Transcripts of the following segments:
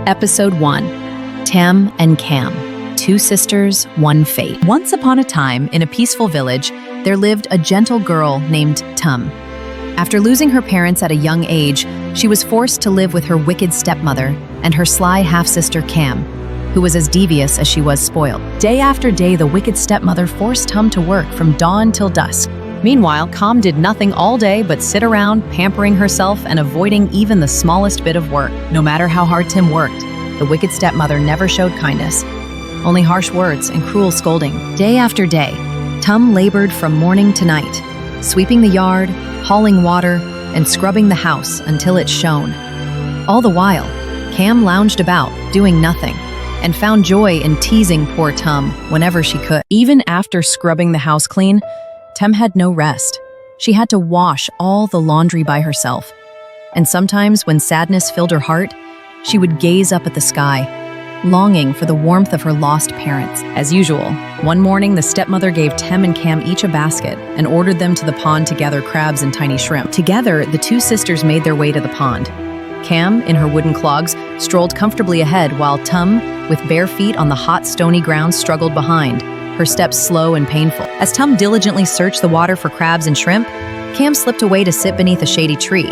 Episode 1. Tam and Cam. Two sisters, one fate. Once upon a time, in a peaceful village, there lived a gentle girl named Tam. After losing her parents at a young age, she was forced to live with her wicked stepmother and her sly half-sister Cam, who was as devious as she was spoiled. Day after day, the wicked stepmother forced Tam to work from dawn till dusk. Meanwhile, Cam did nothing all day but sit around, pampering herself and avoiding even the smallest bit of work. No matter how hard Tim worked, the wicked stepmother never showed kindness, only harsh words and cruel scolding. Day after day, Tam labored from morning to night, sweeping the yard, hauling water, and scrubbing the house until it shone. All the while, Cam lounged about, doing nothing, and found joy in teasing poor Tam whenever she could. Even after scrubbing the house clean, Tam had no rest. She had to wash all the laundry by herself. And sometimes, when sadness filled her heart, she would gaze up at the sky, longing for the warmth of her lost parents. As usual, one morning the stepmother gave Tam and Cam each a basket and ordered them to the pond to gather crabs and tiny shrimp. Together, the two sisters made their way to the pond. Cam, in her wooden clogs, strolled comfortably ahead while Tam, with bare feet on the hot, stony ground, struggled behind, her steps slow and painful. As Tam diligently searched the water for crabs and shrimp, Cam slipped away to sit beneath a shady tree,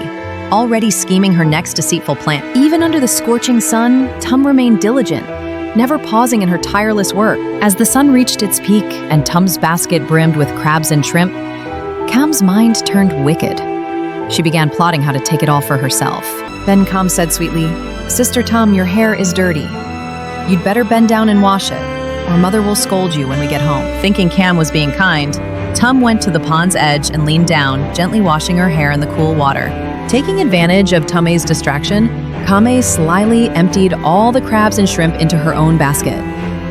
already scheming her next deceitful plan. Even under the scorching sun, Tam remained diligent, never pausing in her tireless work. As the sun reached its peak and Tam's basket brimmed with crabs and shrimp, Cam's mind turned wicked. She began plotting how to take it all for herself. Then Cam said sweetly, "Sister Tam, your hair is dirty. You'd better bend down and wash it, or Mother will scold you when we get home." Thinking Cam was being kind, Tam went to the pond's edge and leaned down, gently washing her hair in the cool water. Taking advantage of Tame's distraction, Kame slyly emptied all the crabs and shrimp into her own basket.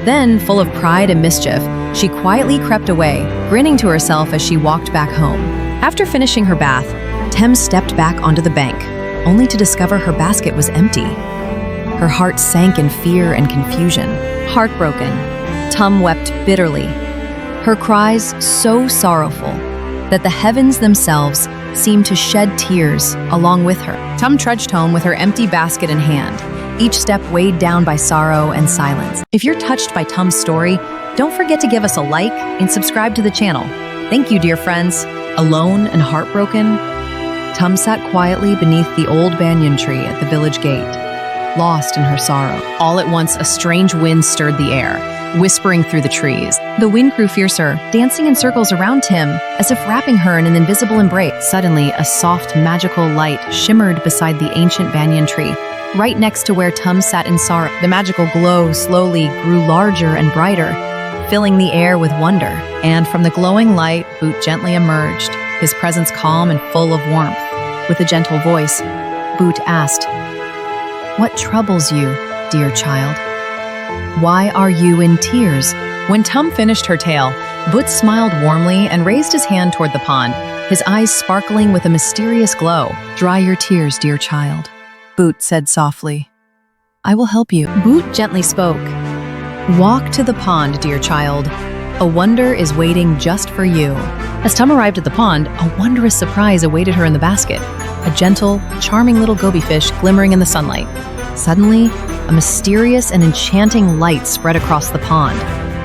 Then, full of pride and mischief, she quietly crept away, grinning to herself as she walked back home. After finishing her bath, Tam stepped back onto the bank, only to discover her basket was empty. Her heart sank in fear and confusion. Heartbroken, Tam wept bitterly, her cries so sorrowful that the heavens themselves seemed to shed tears along with her. Tam trudged home with her empty basket in hand, each step weighed down by sorrow and silence. If you're touched by Tam's story, don't forget to give us a like and subscribe to the channel. Thank you, dear friends. Alone and heartbroken, Tam sat quietly beneath the old banyan tree at the village gate, lost in her sorrow. All at once, a strange wind stirred the air, whispering through the trees. The wind grew fiercer, dancing in circles around Tim, as if wrapping her in an invisible embrace. Suddenly, a soft, magical light shimmered beside the ancient banyan tree, right next to where Tam sat in sorrow. The magical glow slowly grew larger and brighter, filling the air with wonder. And from the glowing light, Boot gently emerged, his presence calm and full of warmth. With a gentle voice, Boot asked, "What troubles you, dear child? Why are you in tears?" When Tam finished her tale, Boot smiled warmly and raised his hand toward the pond, his eyes sparkling with a mysterious glow. "Dry your tears, dear child," Boot said softly. "I will help you." Boot gently spoke. "Walk to the pond, dear child. A wonder is waiting just for you." As Tam arrived at the pond, a wondrous surprise awaited her in the basket. A gentle, charming little goby fish glimmering in the sunlight. Suddenly, a mysterious and enchanting light spread across the pond,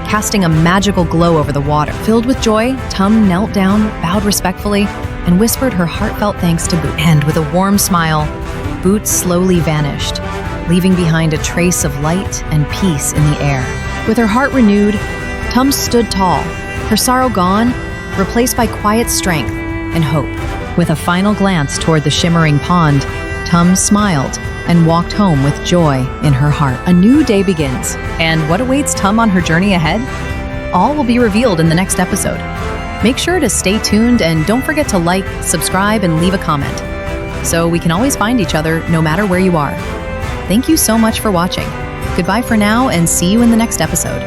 casting a magical glow over the water. Filled with joy, Tam knelt down, bowed respectfully, and whispered her heartfelt thanks to Boot. And with a warm smile, Boot slowly vanished, leaving behind a trace of light and peace in the air. With her heart renewed, Tam stood tall, her sorrow gone, replaced by quiet strength and hope. With a final glance toward the shimmering pond, Tam smiled and walked home with joy in her heart. A new day begins, and what awaits Tam on her journey ahead? All will be revealed in the next episode. Make sure to stay tuned and don't forget to like, subscribe, and leave a comment, so we can always find each other no matter where you are. Thank you so much for watching. Goodbye for now, and see you in the next episode.